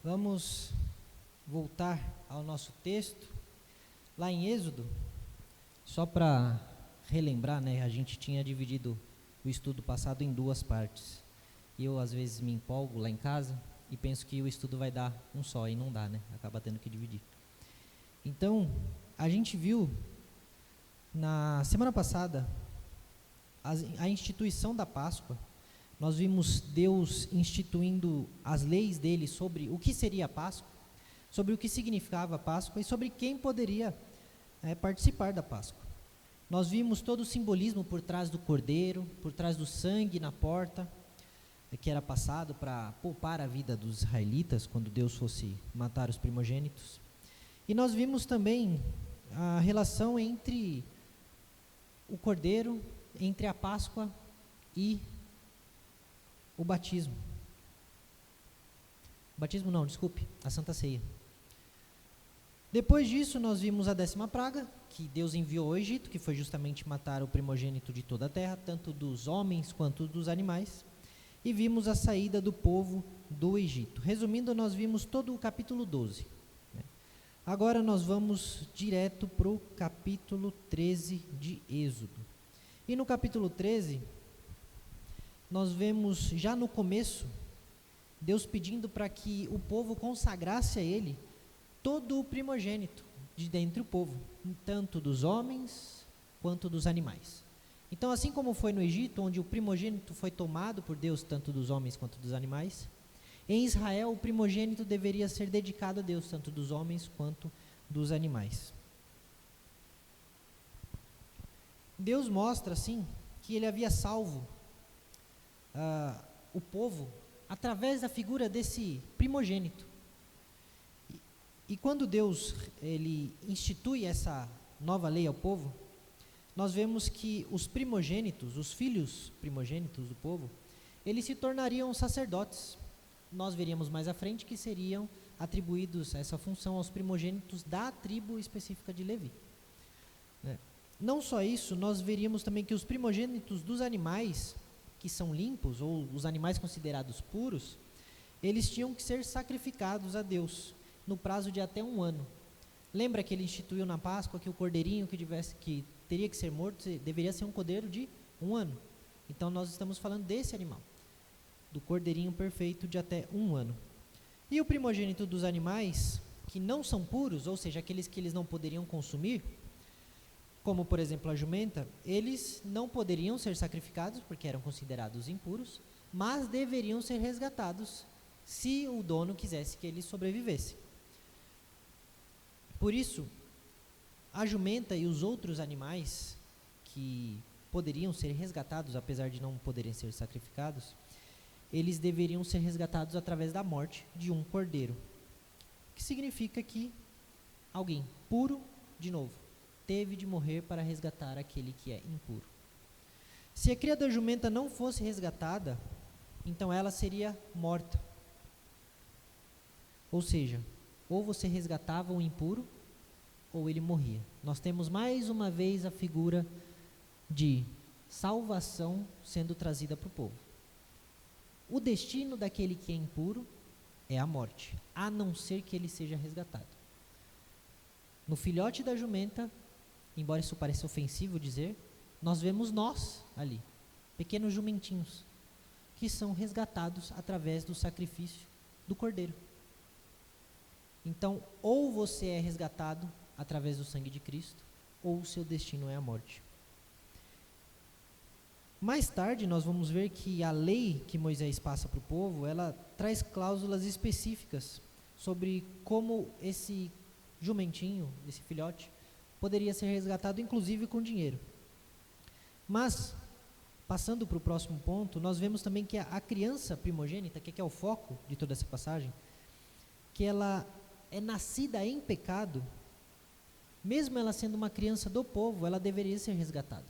Vamos voltar ao nosso texto, lá em Êxodo, só para relembrar, né? A gente tinha dividido o estudo passado em duas partes. E eu, às vezes, me empolgo lá em casa e penso que o estudo vai dar um só, e não dá, né? Acaba tendo que dividir. Então, a gente viu, na semana passada, a instituição da Páscoa. Nós vimos Deus instituindo as leis dele sobre o que seria a Páscoa, sobre o que significava a Páscoa e sobre quem poderia participar da Páscoa. Nós vimos todo o simbolismo por trás do cordeiro, por trás do sangue na porta, que era passado para poupar a vida dos israelitas quando Deus fosse matar os primogênitos. E nós vimos também a relação entre o cordeiro, entre a Páscoa e o batismo. Batismo não, desculpe, a Santa Ceia. Depois disso, nós vimos a 10ª praga, que Deus enviou ao Egito, que foi justamente matar o primogênito de toda a terra, tanto dos homens quanto dos animais. E vimos a saída do povo do Egito. Resumindo, nós vimos todo o capítulo 12. Agora nós vamos direto para o capítulo 13 de Êxodo. E no capítulo 13, nós vemos já no começo, Deus pedindo para que o povo consagrasse a Ele todo o primogênito de dentre o povo, tanto dos homens quanto dos animais. Então, assim como foi no Egito, onde o primogênito foi tomado por Deus, tanto dos homens quanto dos animais, em Israel o primogênito deveria ser dedicado a Deus, tanto dos homens quanto dos animais. Deus mostra, assim, que Ele havia salvo o povo através da figura desse primogênito. E quando Deus ele institui essa nova lei ao povo, nós vemos que os primogênitos, os filhos primogênitos do povo, eles se tornariam sacerdotes. Nós veríamos mais à frente que seriam atribuídos essa função aos primogênitos da tribo específica de Levi. Não só isso, nós veríamos também que os primogênitos dos animais que são limpos, ou os animais considerados puros, eles tinham que ser sacrificados a Deus no prazo de até 1 ano. Lembra que ele instituiu na Páscoa que o cordeirinho que teria que ser morto deveria ser um cordeiro de 1 ano. Então nós estamos falando desse animal, do cordeirinho perfeito de até 1 ano. E o primogênito dos animais que não são puros, ou seja, aqueles que eles não poderiam consumir, como por exemplo a jumenta, eles não poderiam ser sacrificados porque eram considerados impuros, mas deveriam ser resgatados se o dono quisesse que eles sobrevivessem. Por isso, a jumenta e os outros animais que poderiam ser resgatados, apesar de não poderem ser sacrificados, eles deveriam ser resgatados através da morte de um cordeiro, que significa que alguém puro, de novo, teve de morrer para resgatar aquele que é impuro. Se a cria da jumenta não fosse resgatada, então ela seria morta. Ou seja, ou você resgatava o impuro, ou ele morria. Nós temos mais uma vez a figura de salvação sendo trazida para o povo. O destino daquele que é impuro é a morte, a não ser que ele seja resgatado. No filhote da jumenta, embora isso pareça ofensivo dizer, nós vemos nós ali, pequenos jumentinhos, que são resgatados através do sacrifício do cordeiro. Então, ou você é resgatado através do sangue de Cristo, ou o seu destino é a morte. Mais tarde, nós vamos ver que a lei que Moisés passa para o povo, ela traz cláusulas específicas sobre como esse jumentinho, esse filhote, poderia ser resgatado, inclusive com dinheiro. Mas, passando para o próximo ponto, nós vemos também que a criança primogênita, que é o foco de toda essa passagem, que ela é nascida em pecado, mesmo ela sendo uma criança do povo, ela deveria ser resgatada.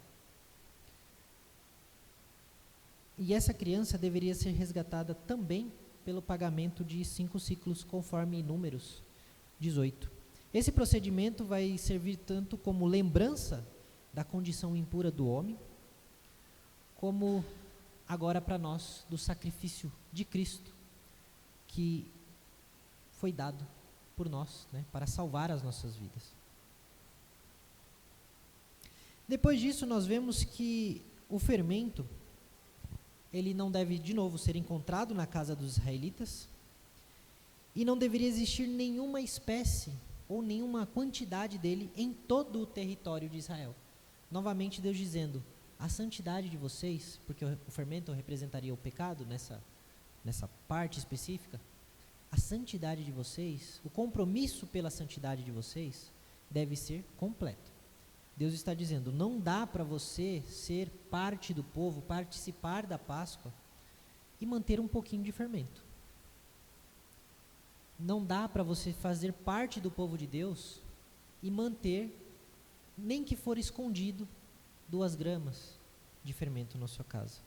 E essa criança deveria ser resgatada também pelo pagamento de 5 ciclos, conforme Números 18. Esse procedimento vai servir tanto como lembrança da condição impura do homem, como agora para nós do sacrifício de Cristo, que foi dado por nós, né, para salvar as nossas vidas. Depois disso, nós vemos que o fermento, ele não deve, de novo, ser encontrado na casa dos israelitas, e não deveria existir nenhuma espécie ou nenhuma quantidade dele em todo o território de Israel. Novamente, Deus dizendo, a santidade de vocês, porque o fermento representaria o pecado nessa parte específica, a santidade de vocês, o compromisso pela santidade de vocês, deve ser completo. Deus está dizendo, não dá para você ser parte do povo, participar da Páscoa e manter um pouquinho de fermento. Não dá para você fazer parte do povo de Deus e manter, nem que for escondido, 2 gramas de fermento na sua casa.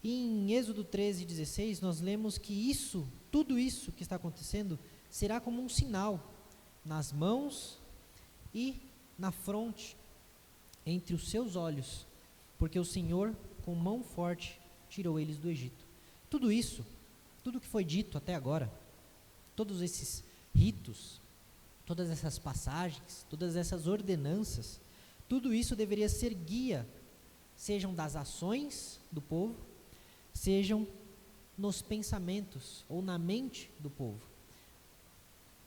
E em Êxodo 13:16, nós lemos que tudo isso que está acontecendo, será como um sinal nas mãos e na fronte, entre os seus olhos, porque o Senhor, com mão forte, tirou eles do Egito. Tudo isso, tudo que foi dito até agora, todos esses ritos, todas essas passagens, todas essas ordenanças, tudo isso deveria ser guia, sejam das ações do povo, sejam nos pensamentos ou na mente do povo.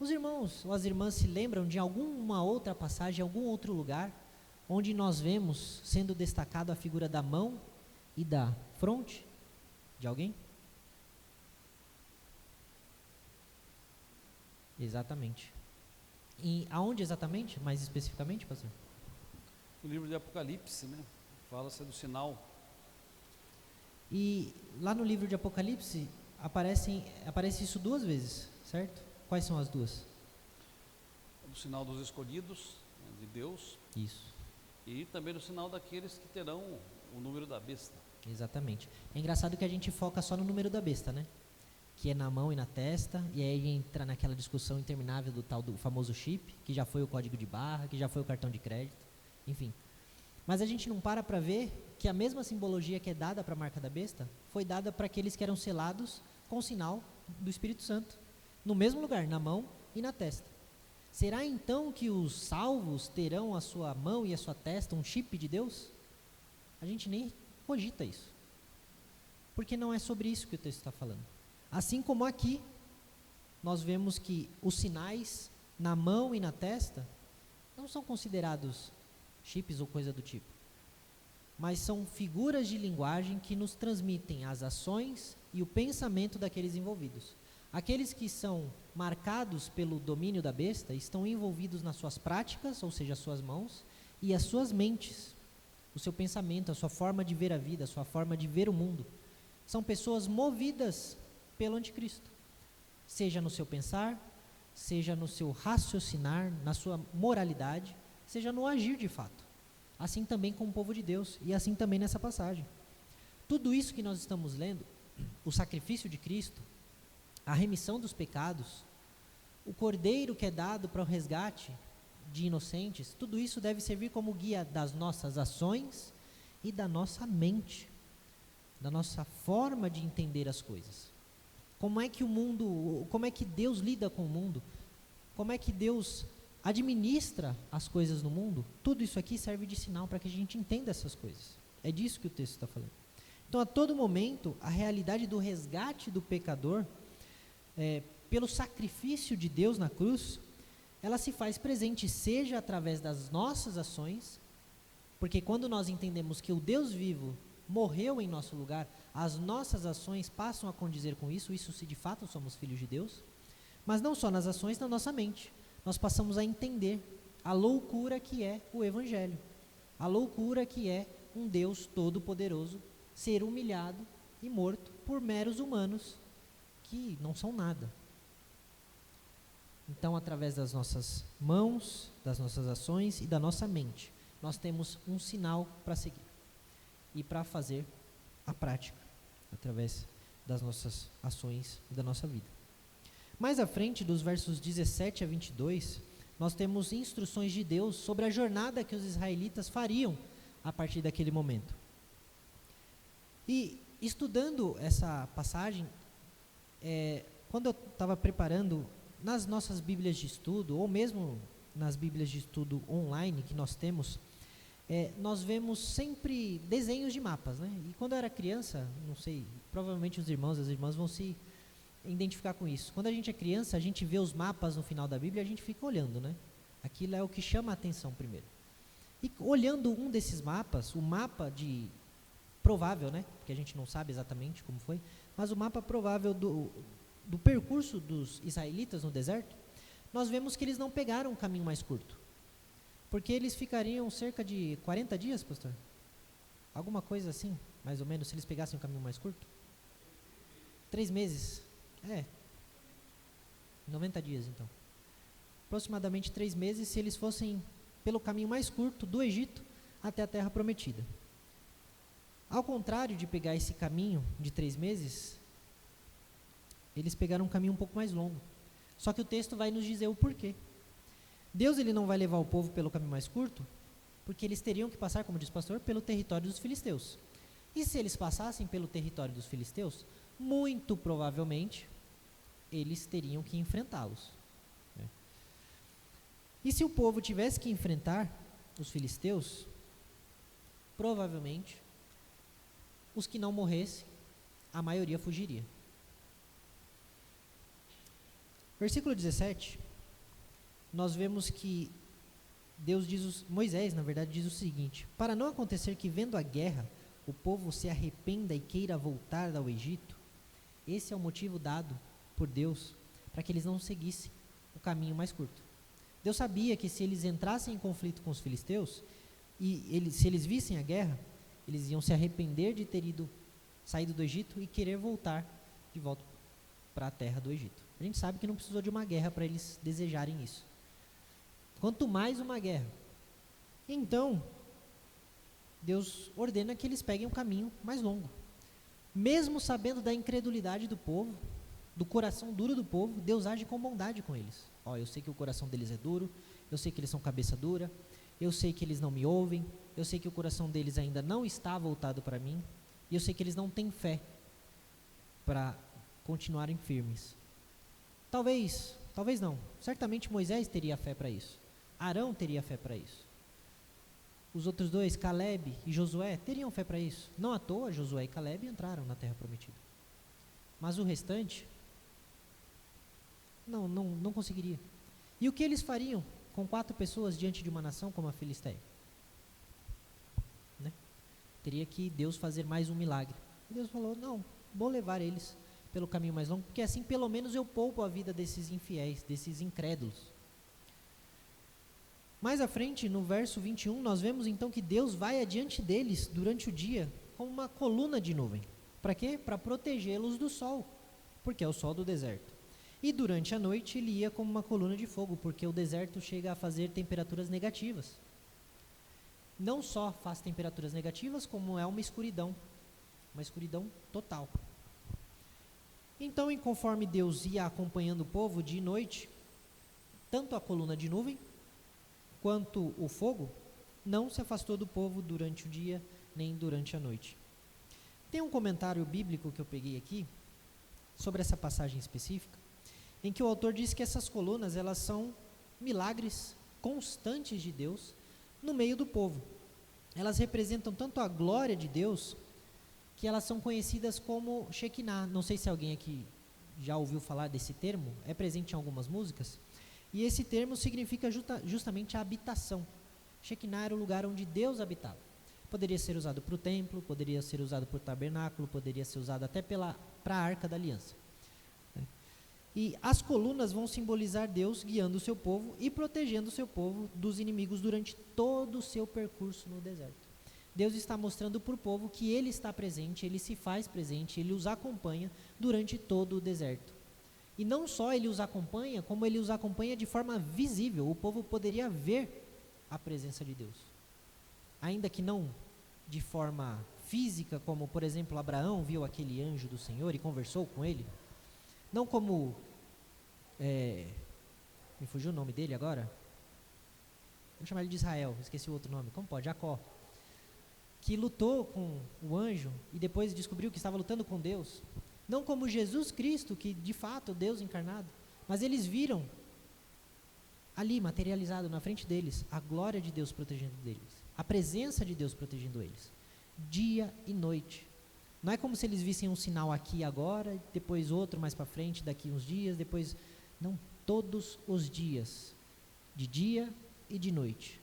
Os irmãos ou as irmãs se lembram de alguma outra passagem, algum outro lugar, onde nós vemos sendo destacado a figura da mão e da fronte de alguém? Exatamente. E aonde exatamente, mais especificamente, pastor? No livro de Apocalipse, né? Fala-se do sinal. E lá no livro de Apocalipse aparece isso 2 vezes, certo? Quais são as 2? O sinal dos escolhidos, né, de Deus. Isso. E também o sinal daqueles que terão o número da besta. Exatamente. É engraçado que a gente foca só no número da besta, né? Que é na mão e na testa, e aí entra naquela discussão interminável do tal do famoso chip, que já foi o código de barra, que já foi o cartão de crédito, enfim. Mas a gente não para ver que a mesma simbologia que é dada para a marca da besta, foi dada para aqueles que eram selados com o sinal do Espírito Santo, no mesmo lugar, na mão e na testa. Será então que os salvos terão a sua mão e a sua testa um chip de Deus? A gente nem cogita isso, porque não é sobre isso que o texto está falando. Assim como aqui, nós vemos que os sinais na mão e na testa não são considerados chips ou coisa do tipo, mas são figuras de linguagem que nos transmitem as ações e o pensamento daqueles envolvidos. Aqueles que são marcados pelo domínio da besta estão envolvidos nas suas práticas, ou seja, as suas mãos, e as suas mentes, o seu pensamento, a sua forma de ver a vida, a sua forma de ver o mundo. São pessoas movidas pelo anticristo, seja no seu pensar, seja no seu raciocinar, na sua moralidade, seja no agir de fato. Assim também com o povo de Deus, e assim também nessa passagem. Tudo isso que nós estamos lendo, o sacrifício de Cristo, a remissão dos pecados, o cordeiro que é dado para o resgate de inocentes, tudo isso deve servir como guia das nossas ações e da nossa mente, da nossa forma de entender as coisas. Como é que Deus lida com o mundo? Como é que Deus administra as coisas no mundo? Tudo isso aqui serve de sinal para que a gente entenda essas coisas. É disso que o texto está falando. Então, a todo momento, a realidade do resgate do pecador, pelo sacrifício de Deus na cruz, ela se faz presente, seja através das nossas ações, porque quando nós entendemos que o Deus vivo morreu em nosso lugar, as nossas ações passam a condizer com isso se de fato somos filhos de Deus, mas não só nas ações, na nossa mente. Nós passamos a entender a loucura que é o Evangelho, a loucura que é um Deus todo-poderoso ser humilhado e morto por meros humanos que não são nada. Então, através das nossas mãos, das nossas ações e da nossa mente, nós temos um sinal para seguir e para fazer a prática, através das nossas ações e da nossa vida. Mais à frente, dos versos 17 a 22, nós temos instruções de Deus sobre a jornada que os israelitas fariam a partir daquele momento. E estudando essa passagem, quando eu estava preparando nas nossas Bíblias de estudo, ou mesmo nas Bíblias de estudo online que nós temos, nós vemos sempre desenhos de mapas, né? E quando eu era criança, não sei, provavelmente os irmãos e as irmãs vão se identificar com isso. Quando a gente é criança, a gente vê os mapas no final da Bíblia e a gente fica olhando, né? Aquilo é o que chama a atenção primeiro. E olhando um desses mapas, o mapa provável, né? Porque a gente não sabe exatamente como foi, mas o mapa provável do percurso dos israelitas no deserto, nós vemos que eles não pegaram um caminho mais curto. Porque eles ficariam cerca de 40 dias, pastor? Alguma coisa assim, mais ou menos, se eles pegassem um caminho mais curto? 3 meses. 90 dias, então. Aproximadamente 3 meses se eles fossem pelo caminho mais curto do Egito até a Terra Prometida. Ao contrário de pegar esse caminho de 3 meses, eles pegaram um caminho um pouco mais longo. Só que o texto vai nos dizer o porquê. Deus ele não vai levar o povo pelo caminho mais curto, porque eles teriam que passar, como diz o pastor, pelo território dos filisteus. E se eles passassem pelo território dos filisteus, muito provavelmente, eles teriam que enfrentá-los. Né? E se o povo tivesse que enfrentar os filisteus, provavelmente, os que não morressem, a maioria fugiria. Versículo 17, nós vemos que Moisés, na verdade, diz o seguinte: para não acontecer que, vendo a guerra, o povo se arrependa e queira voltar ao Egito, esse é o motivo dado por Deus para que eles não seguissem o caminho mais curto. Deus sabia que se eles entrassem em conflito com os filisteus, se eles vissem a guerra, eles iam se arrepender de ter saído do Egito e querer voltar de volta para a terra do Egito. A gente sabe que não precisou de uma guerra para eles desejarem isso. Quanto mais uma guerra. Então, Deus ordena que eles peguem um caminho mais longo. Mesmo sabendo da incredulidade do povo, do coração duro do povo, Deus age com bondade com eles. Eu sei que o coração deles é duro, eu sei que eles são cabeça dura, eu sei que eles não me ouvem, eu sei que o coração deles ainda não está voltado para mim, e eu sei que eles não têm fé para continuarem firmes. Talvez não. Certamente Moisés teria fé para isso. Arão teria fé para isso. Os outros dois, Caleb e Josué, teriam fé para isso. Não à toa, Josué e Caleb entraram na terra prometida. Mas o restante, não conseguiria. E o que eles fariam com 4 pessoas diante de uma nação como a Filisteia? Né? Teria que Deus fazer mais um milagre. E Deus falou, não, vou levar eles pelo caminho mais longo, porque assim pelo menos eu poupo a vida desses infiéis, desses incrédulos. Mais à frente, no verso 21, nós vemos então que Deus vai adiante deles durante o dia como uma coluna de nuvem. Para quê? Para protegê-los do sol, porque é o sol do deserto. E durante a noite ele ia como uma coluna de fogo, porque o deserto chega a fazer temperaturas negativas. Não só faz temperaturas negativas, como é uma escuridão total. Então, conforme Deus ia acompanhando o povo de noite, tanto a coluna de nuvem quanto o fogo não se afastou do povo durante o dia nem durante a noite. Tem um comentário bíblico que eu peguei aqui sobre essa passagem específica, em que o autor diz que essas colunas elas são milagres constantes de Deus no meio do povo. Elas representam tanto a glória de Deus que elas são conhecidas como Shekinah. Não sei se alguém aqui já ouviu falar desse termo, é presente em algumas músicas, e esse termo significa justamente a habitação. Shekinah era o lugar onde Deus habitava. Poderia ser usado para o templo, poderia ser usado para o tabernáculo, poderia ser usado até para a Arca da Aliança. E as colunas vão simbolizar Deus guiando o seu povo e protegendo o seu povo dos inimigos durante todo o seu percurso no deserto. Deus está mostrando para o povo que Ele está presente, Ele se faz presente, Ele os acompanha durante todo o deserto. E não só Ele os acompanha, como Ele os acompanha de forma visível. O povo poderia ver a presença de Deus. Ainda que não de forma física, como por exemplo Abraão viu aquele anjo do Senhor e conversou com ele. Não como, me fugiu o nome dele agora, vamos chamar ele de Israel, esqueci o outro nome, como pode? Jacó, que lutou com o anjo e depois descobriu que estava lutando com Deus. não como Jesus Cristo, que de fato é Deus encarnado, mas eles viram ali materializado na frente deles a glória de Deus protegendo deles, a presença de Deus protegendo eles, dia e noite. Não é como se eles vissem um sinal aqui agora, depois outro mais para frente, daqui uns dias, depois... Não, todos os dias, de dia e de noite,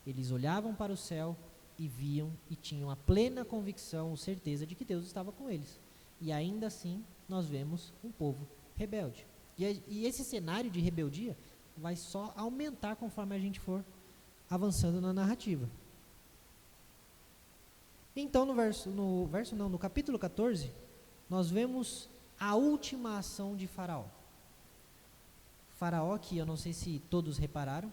eles olhavam para o céu e viam e tinham a plena convicção, certeza de que Deus estava com eles. E ainda assim, nós vemos um povo rebelde. E esse cenário de rebeldia vai só aumentar conforme a gente for avançando na narrativa. Então, no capítulo 14, nós vemos a última ação de Faraó. Faraó, que eu não sei se todos repararam,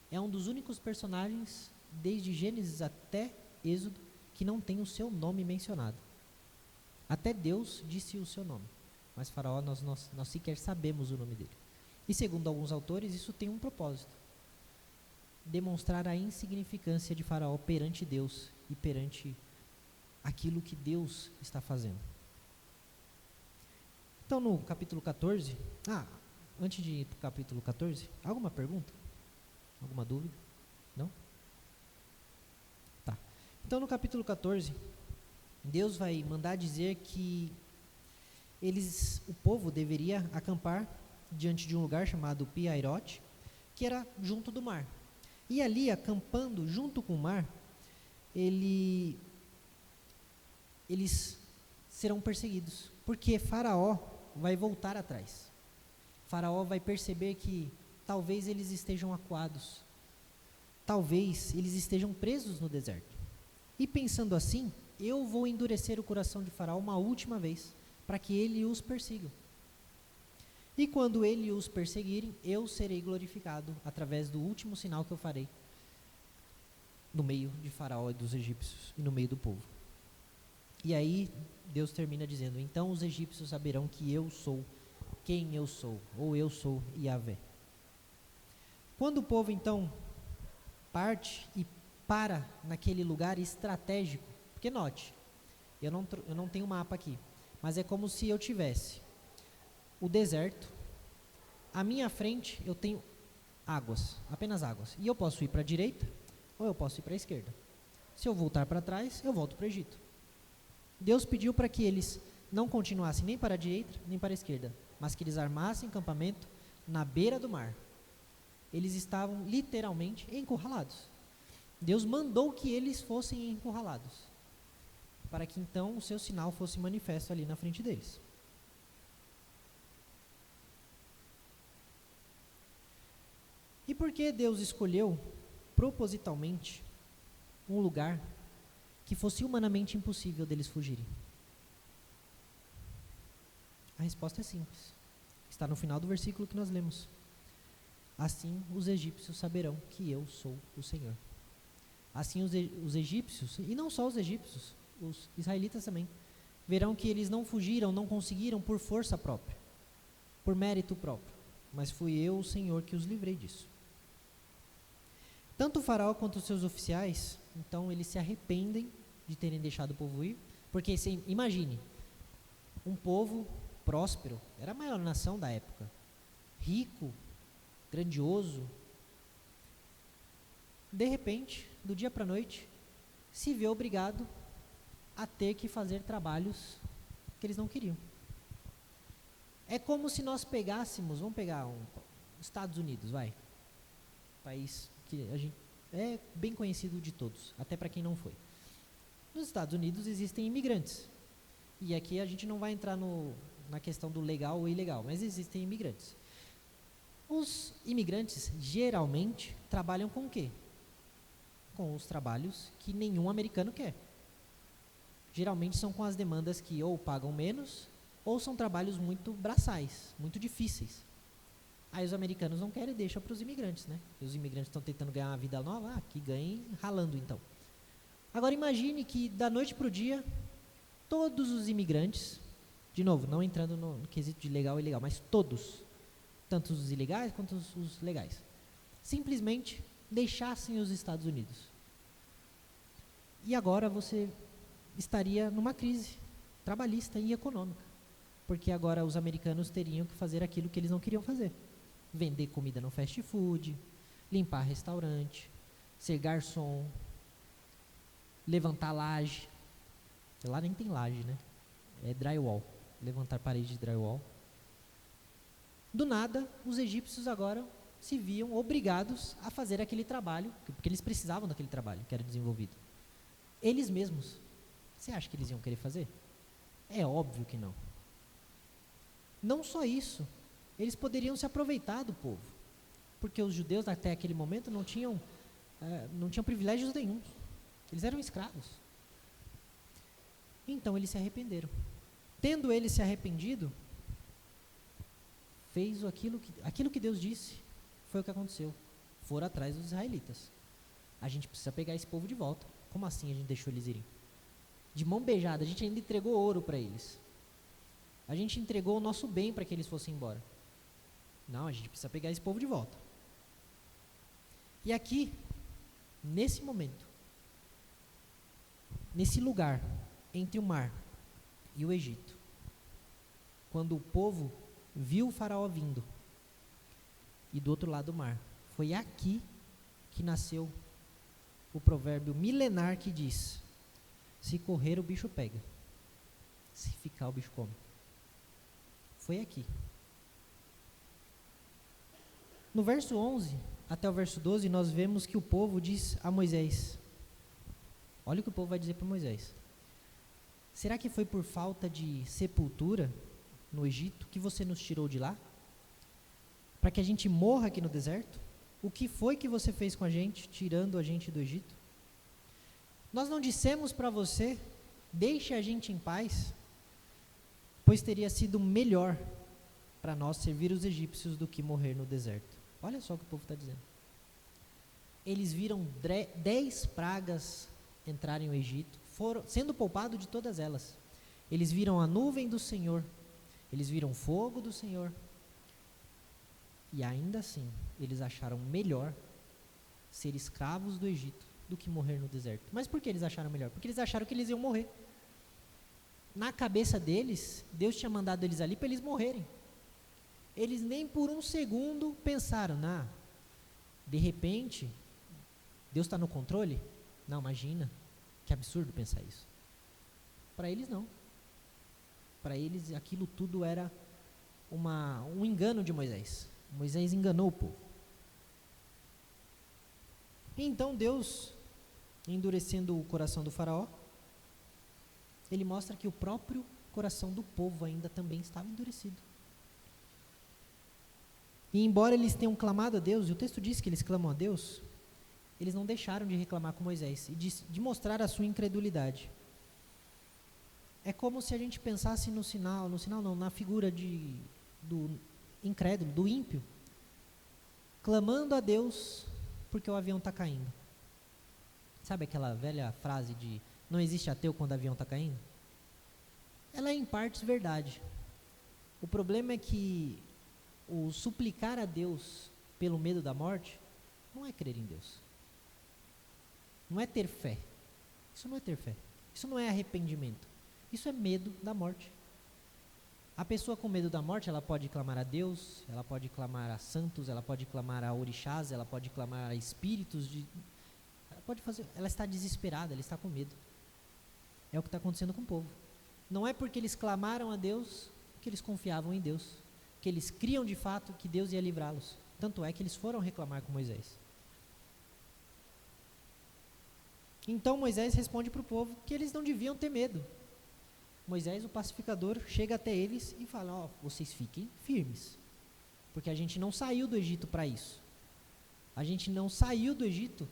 é um dos únicos personagens, desde Gênesis até Êxodo, que não tem o seu nome mencionado. Até Deus disse o seu nome, mas Faraó nós sequer sabemos o nome dele. E segundo alguns autores, isso tem um propósito: demonstrar a insignificância de Faraó perante Deus e perante aquilo que Deus está fazendo. Então, no capítulo 14, antes de ir para o capítulo 14, alguma pergunta? Alguma dúvida? Não? Tá. Então, no capítulo 14, Deus vai mandar dizer que o povo deveria acampar diante de um lugar chamado Pi-Hairote, que era junto do mar. E ali, acampando junto com o mar, eles serão perseguidos, porque Faraó vai voltar atrás. Faraó vai perceber que talvez eles estejam acuados, talvez eles estejam presos no deserto. E pensando assim, eu vou endurecer o coração de Faraó uma última vez, para que ele os persiga. E quando ele os perseguirem, eu serei glorificado através do último sinal que eu farei no meio de Faraó e dos egípcios e no meio do povo. E aí Deus termina dizendo: então os egípcios saberão que eu sou quem eu sou, ou eu sou Yahvé. Quando o povo então parte e para naquele lugar estratégico, porque note, eu não tenho mapa aqui, mas é como se eu tivesse o deserto, à minha frente eu tenho águas, apenas águas, e eu posso ir para a direita ou eu posso ir para a esquerda. Se eu voltar para trás, eu volto para o Egito. Deus pediu para que eles não continuassem nem para a direita nem para a esquerda, mas que eles armassem campamento na beira do mar. Eles estavam literalmente encurralados. Deus mandou que eles fossem encurralados, para que então o seu sinal fosse manifesto ali na frente deles. E por que Deus escolheu propositalmente um lugar que fosse humanamente impossível deles fugirem? A resposta é simples. Está no final do versículo que nós lemos. Assim os egípcios saberão que eu sou o Senhor. Assim os egípcios, e não só os egípcios, os israelitas também, verão que eles não fugiram, não conseguiram por força própria, por mérito próprio, mas fui eu, o Senhor, que os livrei disso. Tanto o faraó quanto os seus oficiais, então eles se arrependem de terem deixado o povo ir, porque imagine, um povo próspero, era a maior nação da época, rico, grandioso, de repente, do dia para a noite, se vê obrigado a ter que fazer trabalhos que eles não queriam. É como se nós pegássemos, vamos pegar Estados Unidos, país que a gente é bem conhecido de todos, até para quem não foi. Nos Estados Unidos existem imigrantes, e aqui a gente não vai entrar na questão do legal ou ilegal, mas existem imigrantes. Os imigrantes geralmente trabalham com o quê? Com os trabalhos que nenhum americano quer. Geralmente são com as demandas que ou pagam menos, ou são trabalhos muito braçais, muito difíceis. Aí os americanos não querem e deixam para os imigrantes, né? E os imigrantes estão tentando ganhar uma vida nova, que ganhem ralando então. Agora imagine que da noite para o dia, todos os imigrantes, de novo, não entrando no quesito de legal e ilegal, mas todos, tanto os ilegais quanto os legais, simplesmente deixassem os Estados Unidos. E agora você estaria numa crise trabalhista e econômica. porque agora os americanos teriam que fazer aquilo que eles não queriam fazer: vender comida no fast food, limpar restaurante, ser garçom, levantar laje. Lá nem tem laje, né? É drywall, levantar parede de drywall. Do nada, os egípcios agora se viam obrigados a fazer aquele trabalho, porque eles precisavam daquele trabalho que era desenvolvido. Eles mesmos. Você acha que eles iam querer fazer? É óbvio que não. Não só isso, eles poderiam se aproveitar do povo, porque os judeus até aquele momento não tinham privilégios nenhum. Eles eram escravos. Então eles se arrependeram. Tendo eles se arrependido, fez aquilo que Deus disse, foi o que aconteceu. Foram atrás dos israelitas. A gente precisa pegar esse povo de volta. Como assim a gente deixou eles irem? De mão beijada, a gente ainda entregou ouro para eles. A gente entregou o nosso bem para que eles fossem embora. Não, a gente precisa pegar esse povo de volta. E aqui, nesse momento, nesse lugar, entre o mar e o Egito, quando o povo viu o faraó vindo, e do outro lado do mar, foi aqui que nasceu o provérbio milenar que diz: se correr o bicho pega, se ficar o bicho come. Foi aqui. No verso 11 até o verso 12, nós vemos que o povo diz a Moisés, olha o que o povo vai dizer para Moisés: será que foi por falta de sepultura no Egito que você nos tirou de lá? Para que a gente morra aqui no deserto? O que foi que você fez com a gente, tirando a gente do Egito? Nós não dissemos para você: deixe a gente em paz, pois teria sido melhor para nós servir os egípcios do que morrer no deserto. Olha só o que o povo está dizendo. Eles viram 10 pragas entrarem no Egito, sendo poupados de todas elas. Eles viram a nuvem do Senhor, eles viram fogo do Senhor, e ainda assim, eles acharam melhor ser escravos do Egito do que morrer no deserto. Mas por que eles acharam melhor? Porque eles acharam que eles iam morrer. Na cabeça deles, Deus tinha mandado eles ali para eles morrerem. Eles nem por um segundo pensaram: de repente, Deus está no controle? Não, imagina, que absurdo pensar isso. Para eles não. Para eles aquilo tudo era um engano de Moisés. Moisés enganou o povo. E então Deus, endurecendo o coração do faraó, ele mostra que o próprio coração do povo ainda também estava endurecido. E embora eles tenham clamado a Deus, e o texto diz que eles clamam a Deus, eles não deixaram de reclamar com Moisés e de mostrar a sua incredulidade. É como se a gente pensasse na figura do incrédulo, do ímpio, clamando a Deus porque o avião está caindo. Sabe aquela velha frase de não existe ateu quando o avião está caindo? Ela é em partes verdade. O problema é que o suplicar a Deus pelo medo da morte não é crer em Deus. Não é ter fé. Isso não é ter fé. Isso não é arrependimento. Isso é medo da morte. A pessoa com medo da morte, ela pode clamar a Deus, ela pode clamar a santos, ela pode clamar a orixás, ela pode clamar a espíritos, ela está desesperada, ela está com medo. É o que está acontecendo com o povo. Não é porque eles clamaram a Deus que eles confiavam em Deus, que eles criam de fato que Deus ia livrá-los. Tanto é que eles foram reclamar com Moisés. Então Moisés responde para o povo que eles não deviam ter medo. Moisés, o pacificador, chega até eles e fala: vocês fiquem firmes, porque a gente não saiu do Egito para isso. A gente não saiu do Egito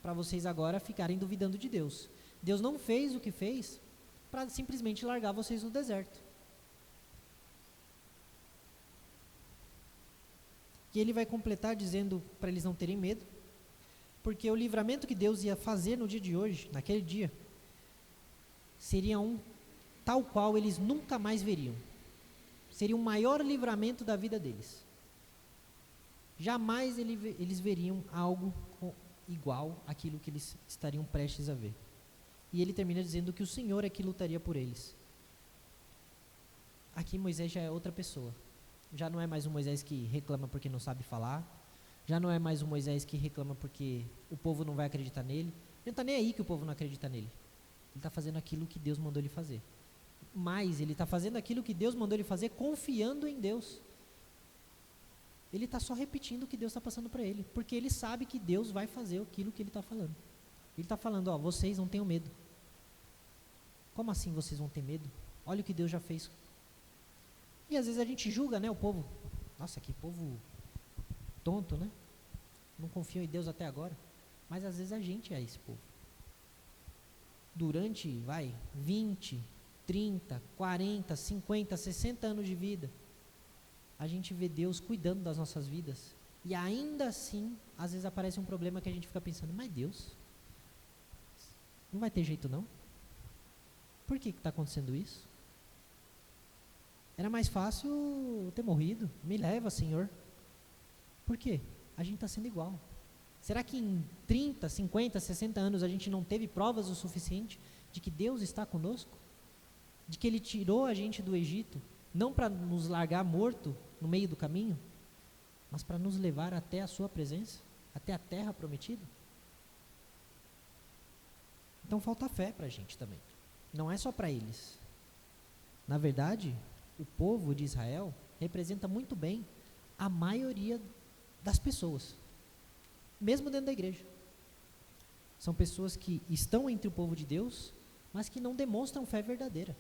para vocês agora ficarem duvidando de Deus. Deus não fez o que fez para simplesmente largar vocês no deserto. E ele vai completar dizendo para eles não terem medo, porque o livramento que Deus ia fazer no dia de hoje, naquele dia, seria tal qual eles nunca mais veriam. Seria o maior livramento da vida deles. Jamais eles veriam algo igual àquilo que eles estariam prestes a ver. E ele termina dizendo que o Senhor é que lutaria por eles. aqui Moisés já é outra pessoa. Já não é mais um Moisés que reclama porque não sabe falar. Já não é mais um Moisés que reclama porque o povo não vai acreditar nele. Ele não está nem aí que o povo não acredita nele. Ele está fazendo aquilo que Deus mandou ele fazer. Mas ele está fazendo aquilo que Deus mandou ele fazer confiando em Deus. Ele está só repetindo o que Deus está passando para ele. Porque ele sabe que Deus vai fazer aquilo que ele está falando. Ele está falando, ó, vocês não tenham medo. Como assim vocês vão ter medo? Olha o que Deus já fez. E às vezes a gente julga, né, o povo. Nossa, que povo tonto, né? Não confiam em Deus até agora. Mas às vezes a gente é esse povo. Durante, 20, 30, 40, 50, 60 anos de vida, a gente vê Deus cuidando das nossas vidas. E ainda assim, às vezes aparece um problema que a gente fica pensando, mas Deus, não vai ter jeito não? Por que está acontecendo isso? Era mais fácil ter morrido. Me leva, Senhor. Por quê? A gente está sendo igual. Será que em 30, 50, 60 anos a gente não teve provas o suficiente de que Deus está conosco? De que Ele tirou a gente do Egito, não para nos largar morto no meio do caminho, mas para nos levar até a sua presença, até a terra prometida? Então falta fé para a gente também. Não é só para eles. Na verdade, o povo de Israel representa muito bem a maioria das pessoas, mesmo dentro da igreja. São pessoas que estão entre o povo de Deus, mas que não demonstram fé verdadeira.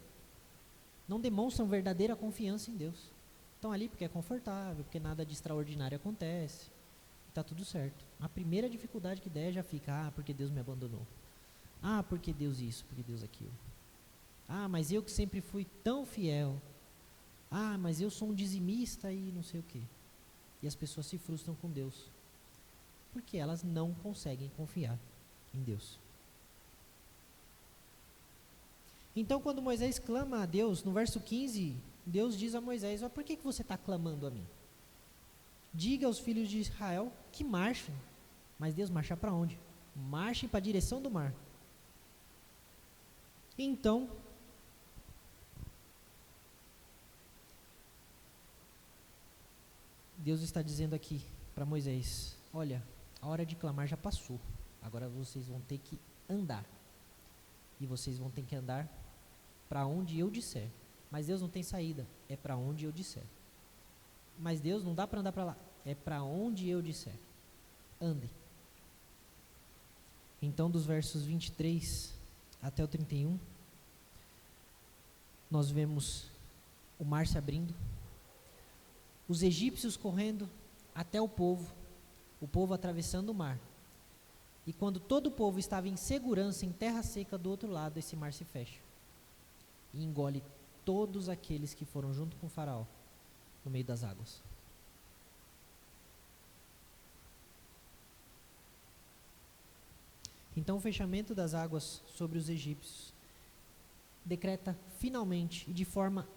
Não demonstram verdadeira confiança em Deus. Estão ali porque é confortável, porque nada de extraordinário acontece. Está tudo certo. A primeira dificuldade que der já fica, porque Deus me abandonou. Porque Deus isso, porque Deus aquilo. Mas eu que sempre fui tão fiel. Mas eu sou um dizimista e não sei o quê. E as pessoas se frustram com Deus, porque elas não conseguem confiar em Deus. Então, quando Moisés clama a Deus, no verso 15, Deus diz a Moisés, por que você está clamando a mim? Diga aos filhos de Israel que marchem. Mas Deus, marchar para onde? Marchem para a direção do mar. Então, Deus está dizendo aqui para Moisés, olha, a hora de clamar já passou, agora vocês vão ter que andar, e vocês vão ter que andar para onde eu disser. Mas Deus não tem saída, é para onde eu disser. Mas Deus não dá para andar para lá, é para onde eu disser. Andem. Então, dos versos 23 até o 31, nós vemos o mar se abrindo, os egípcios correndo até o povo atravessando o mar. E quando todo o povo estava em segurança em terra seca do outro lado, esse mar se fecha e engole todos aqueles que foram junto com o faraó no meio das águas. Então o fechamento das águas sobre os egípcios decreta finalmente e de forma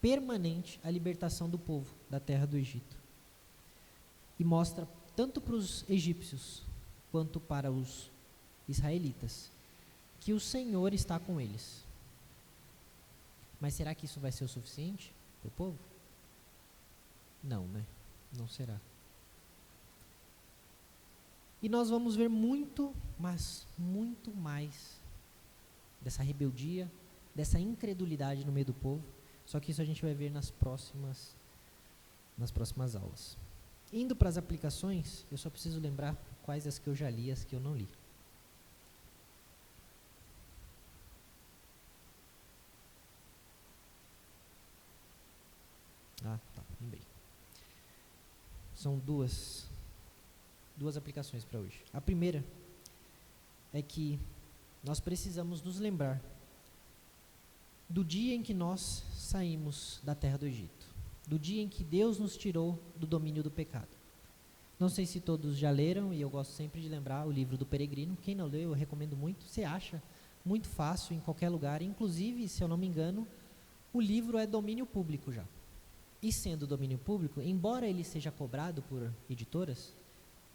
permanente a libertação do povo da terra do Egito. E mostra tanto para os egípcios quanto para os israelitas que o Senhor está com eles. Mas será que isso vai ser o suficiente para o povo? Não, né? Não será. E nós vamos ver muito, mas muito mais dessa rebeldia, dessa incredulidade no meio do povo. Só que isso a gente vai ver nas próximas aulas. Indo para as aplicações, eu só preciso lembrar quais as que eu já li e as que eu não li. Tá, lembrei. São duas aplicações para hoje. A primeira é que nós precisamos nos lembrar do dia em que nós saímos da terra do Egito, do dia em que Deus nos tirou do domínio do pecado. Não sei se todos já leram, e eu gosto sempre de lembrar o livro do Peregrino. Quem não leu, eu recomendo muito. Você acha muito fácil em qualquer lugar, inclusive, se eu não me engano, o livro é domínio público já. E sendo domínio público, embora ele seja cobrado por editoras,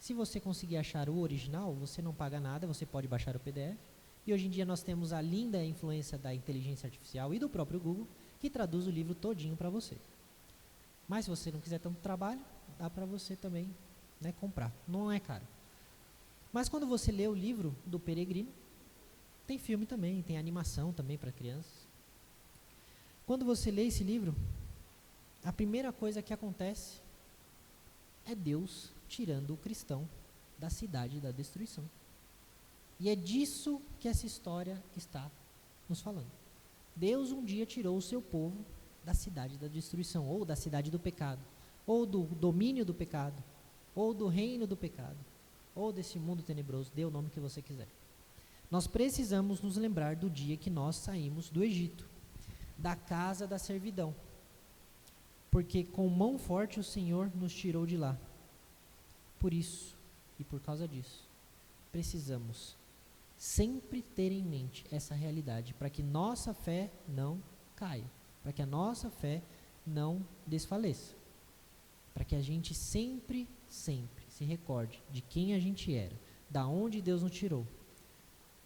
se você conseguir achar o original, você não paga nada, você pode baixar o PDF. E hoje em dia nós temos a linda influência da inteligência artificial e do próprio Google, que traduz o livro todinho para você. Mas se você não quiser tanto trabalho, dá para você também, né, comprar. Não é caro. Mas quando você lê o livro do Peregrino, tem filme também, tem animação também para crianças. Quando você lê esse livro, a primeira coisa que acontece é Deus tirando o cristão da cidade da destruição. E é disso que essa história está nos falando. Deus um dia tirou o seu povo da cidade da destruição, ou da cidade do pecado, ou do domínio do pecado, ou do reino do pecado, ou desse mundo tenebroso, dê o nome que você quiser. Nós precisamos nos lembrar do dia que nós saímos do Egito, da casa da servidão, porque com mão forte o Senhor nos tirou de lá. Por isso, e por causa disso, precisamos sempre ter em mente essa realidade, para que nossa fé não caia, para que a nossa fé não desfaleça, para que a gente sempre se recorde de quem a gente era, da onde Deus nos tirou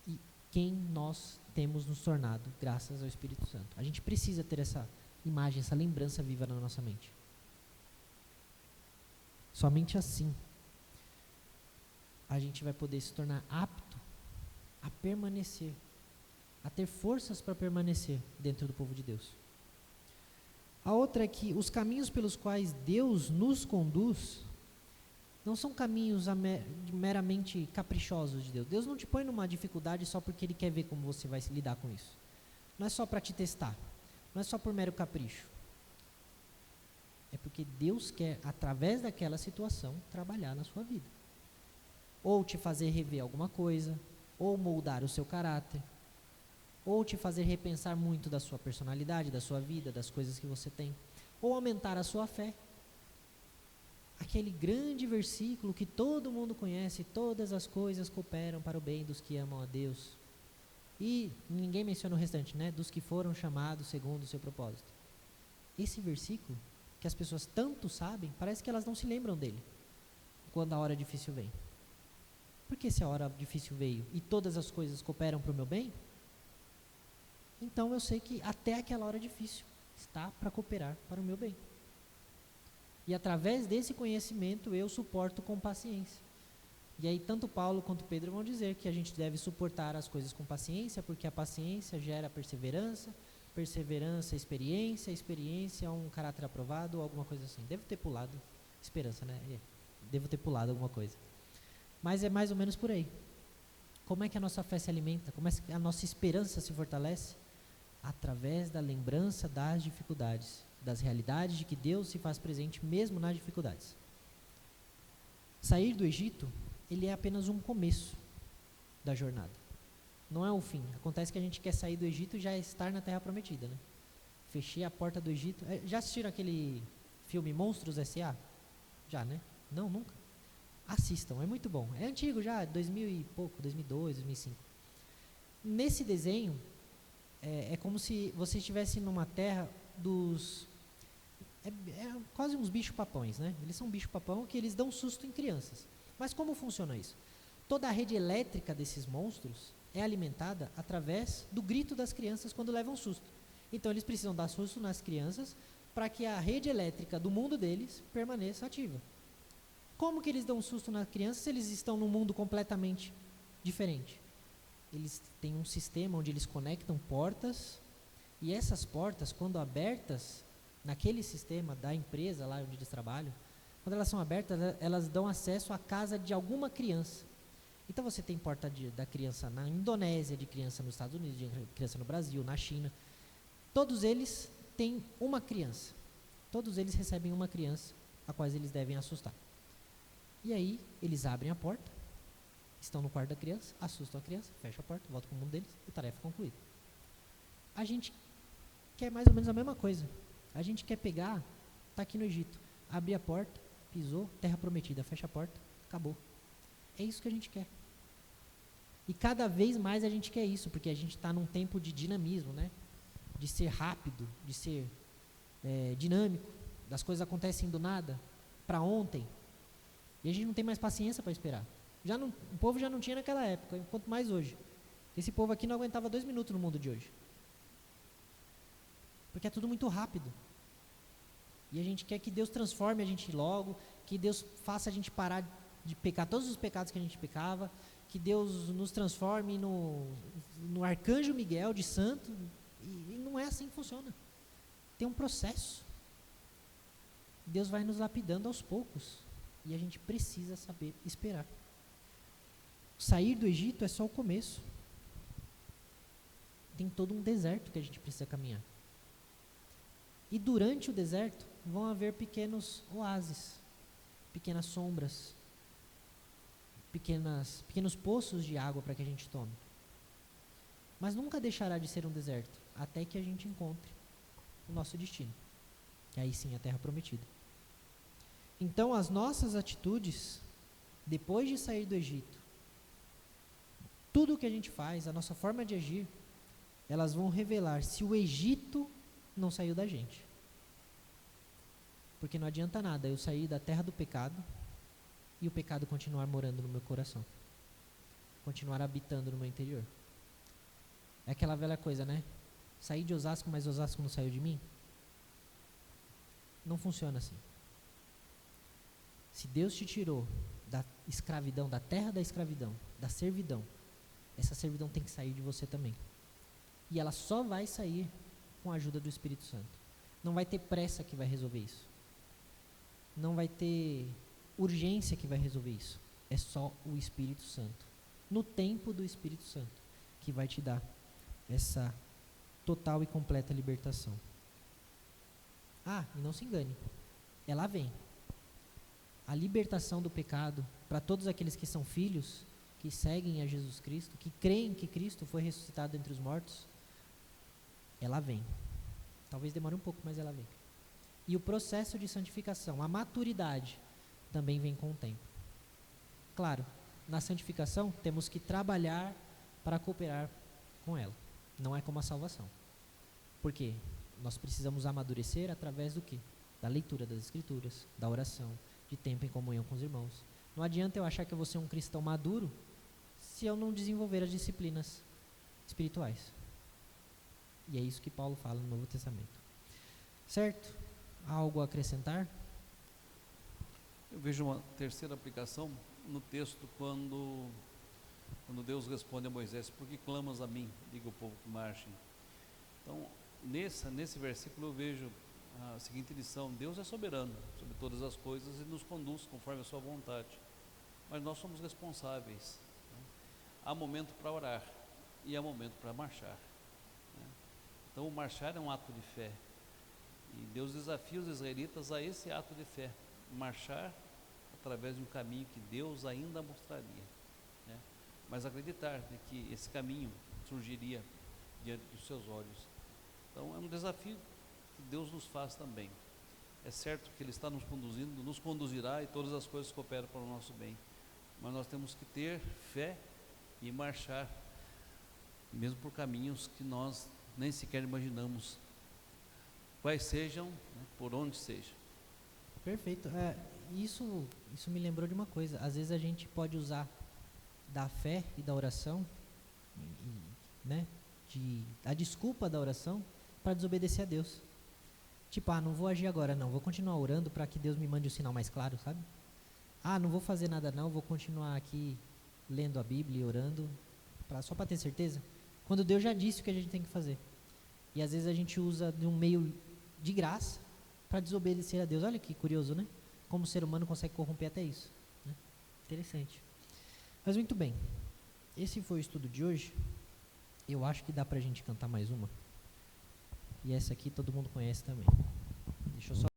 e quem nós temos nos tornado graças ao Espírito Santo. A gente precisa ter essa imagem, essa lembrança viva na nossa mente. Somente assim a gente vai poder se tornar apto a permanecer, a ter forças para permanecer dentro do povo de Deus. A outra é que os caminhos pelos quais Deus nos conduz não são caminhos meramente caprichosos de Deus. Deus não te põe numa dificuldade só porque Ele quer ver como você vai se lidar com isso. Não é só para te testar, não é só por mero capricho. É porque Deus quer, através daquela situação, trabalhar na sua vida. Ou te fazer rever alguma coisa, ou moldar o seu caráter, ou te fazer repensar muito da sua personalidade, da sua vida, das coisas que você tem, ou aumentar a sua fé. Aquele grande versículo que todo mundo conhece, todas as coisas cooperam para o bem dos que amam a Deus. E ninguém menciona o restante, né? Dos que foram chamados segundo o seu propósito. Esse versículo, que as pessoas tanto sabem, parece que elas não se lembram dele, quando a hora difícil vem. Porque se a hora difícil veio e todas as coisas cooperam para o meu bem, então eu sei que até aquela hora difícil está para cooperar para o meu bem. E através desse conhecimento eu suporto com paciência. E aí tanto Paulo quanto Pedro vão dizer que a gente deve suportar as coisas com paciência, porque a paciência gera perseverança, perseverança, experiência, um caráter aprovado, ou alguma coisa assim. Devo ter pulado esperança, né? Devo ter pulado alguma coisa. Mas é mais ou menos por aí. Como é que a nossa fé se alimenta? Como é que a nossa esperança se fortalece? Através da lembrança das dificuldades, das realidades de que Deus se faz presente mesmo nas dificuldades. Sair do Egito, ele é apenas um começo da jornada. Não é o fim. Acontece que a gente quer sair do Egito e já estar na Terra Prometida, né? Fechei a porta do Egito. Já assistiram aquele filme Monstros S.A.? Já, né? Não, nunca. Assistam, é muito bom. É antigo já, 2000 e pouco, 2002, 2005. Nesse desenho, é como se você estivesse numa terra dos... É quase uns bichos-papões, né? Eles são bicho-papão que eles dão susto em crianças. Mas como funciona isso? Toda a rede elétrica desses monstros é alimentada através do grito das crianças quando levam susto. Então eles precisam dar susto nas crianças para que a rede elétrica do mundo deles permaneça ativa. Como que eles dão susto nas crianças se eles estão num mundo completamente diferente? Eles têm um sistema onde eles conectam portas, e essas portas, quando abertas naquele sistema da empresa lá onde eles trabalham, quando elas são abertas, elas dão acesso à casa de alguma criança. Então você tem porta da criança na Indonésia, de criança nos Estados Unidos, de criança no Brasil, na China. Todos eles têm uma criança. Todos eles recebem uma criança a qual eles devem assustar. E aí, eles abrem a porta, estão no quarto da criança, assustam a criança, fecham a porta, voltam para o mundo deles e tarefa concluída. A gente quer mais ou menos a mesma coisa. A gente quer pegar, está aqui no Egito, abrir a porta, pisou, terra prometida, fecha a porta, acabou. É isso que a gente quer. E cada vez mais a gente quer isso, porque a gente está num tempo de dinamismo, né? De ser rápido, de ser dinâmico, das coisas acontecem do nada, para ontem. E a gente não tem mais paciência para esperar. O povo já não tinha naquela época, quanto mais hoje. Esse povo aqui não aguentava 2 minutos no mundo de hoje. Porque é tudo muito rápido. E a gente quer que Deus transforme a gente logo, que Deus faça a gente parar de pecar todos os pecados que a gente pecava, que Deus nos transforme no arcanjo Miguel de santo, e não é assim que funciona. Tem um processo. Deus vai nos lapidando aos poucos, e a gente precisa saber esperar. Sair do Egito é só o começo. Tem todo um deserto que a gente precisa caminhar. E durante o deserto vão haver pequenos oásis, pequenas sombras, pequenos poços de água para que a gente tome. Mas nunca deixará de ser um deserto, até que a gente encontre o nosso destino, que aí sim é a terra prometida. Então as nossas atitudes, depois de sair do Egito, tudo o que a gente faz, a nossa forma de agir, elas vão revelar se o Egito não saiu da gente. Porque não adianta nada eu sair da terra do pecado e o pecado continuar morando no meu coração, continuar habitando no meu interior. É aquela velha coisa, né? Saí de Osasco, mas Osasco não saiu de mim. Não funciona assim. Se Deus te tirou da escravidão, da terra da escravidão, da servidão, essa servidão tem que sair de você também. E ela só vai sair com a ajuda do Espírito Santo. Não vai ter pressa que vai resolver isso. Não vai ter urgência que vai resolver isso. É só o Espírito Santo. No tempo do Espírito Santo, que vai te dar essa total e completa libertação. Ah, e não se engane. Ela vem. A libertação do pecado, para todos aqueles que são filhos, que seguem a Jesus Cristo, que creem que Cristo foi ressuscitado entre os mortos, ela vem. Talvez demore um pouco, mas ela vem. E o processo de santificação, a maturidade, também vem com o tempo. Claro, na santificação temos que trabalhar para cooperar com ela. Não é como a salvação. Por quê? Nós precisamos amadurecer através do quê? Da leitura das Escrituras, da oração, de tempo em comunhão com os irmãos. Não adianta eu achar que eu vou ser um cristão maduro se eu não desenvolver as disciplinas espirituais. E é isso que Paulo fala no Novo Testamento. Certo? Há algo a acrescentar? Eu vejo uma terceira aplicação no texto quando Deus responde a Moisés: por que clamas a mim? Diga o povo que marchem. Então, nesse versículo eu vejo a seguinte lição: Deus é soberano sobre todas as coisas e nos conduz conforme a sua vontade. Mas nós somos responsáveis. Né? Há momento para orar e há momento para marchar. Né? Então, o marchar é um ato de fé. E Deus desafia os israelitas a esse ato de fé, marchar através de um caminho que Deus ainda mostraria, né? Mas acreditar, né, que esse caminho surgiria diante dos seus olhos. Então é um desafio que Deus nos faz também. É certo que Ele está nos conduzindo, nos conduzirá e todas as coisas cooperam para o nosso bem, mas nós temos que ter fé e marchar, mesmo por caminhos que nós nem sequer imaginamos quais sejam, né, por onde seja. Perfeito. Isso me lembrou de uma coisa. Às vezes a gente pode usar da fé e da oração, né, a desculpa da oração para desobedecer a Deus. Tipo, não vou agir agora não, vou continuar orando para que Deus me mande um sinal mais claro, sabe? Não vou fazer nada não, vou continuar aqui lendo a Bíblia e orando, só para ter certeza, quando Deus já disse o que a gente tem que fazer. E às vezes a gente usa de um meio de graça para desobedecer a Deus. Olha que curioso, né? Como o ser humano consegue corromper até isso, né? Interessante. Mas muito bem, esse foi o estudo de hoje. Eu acho que dá para a gente cantar mais uma. E essa aqui todo mundo conhece também. Deixa eu só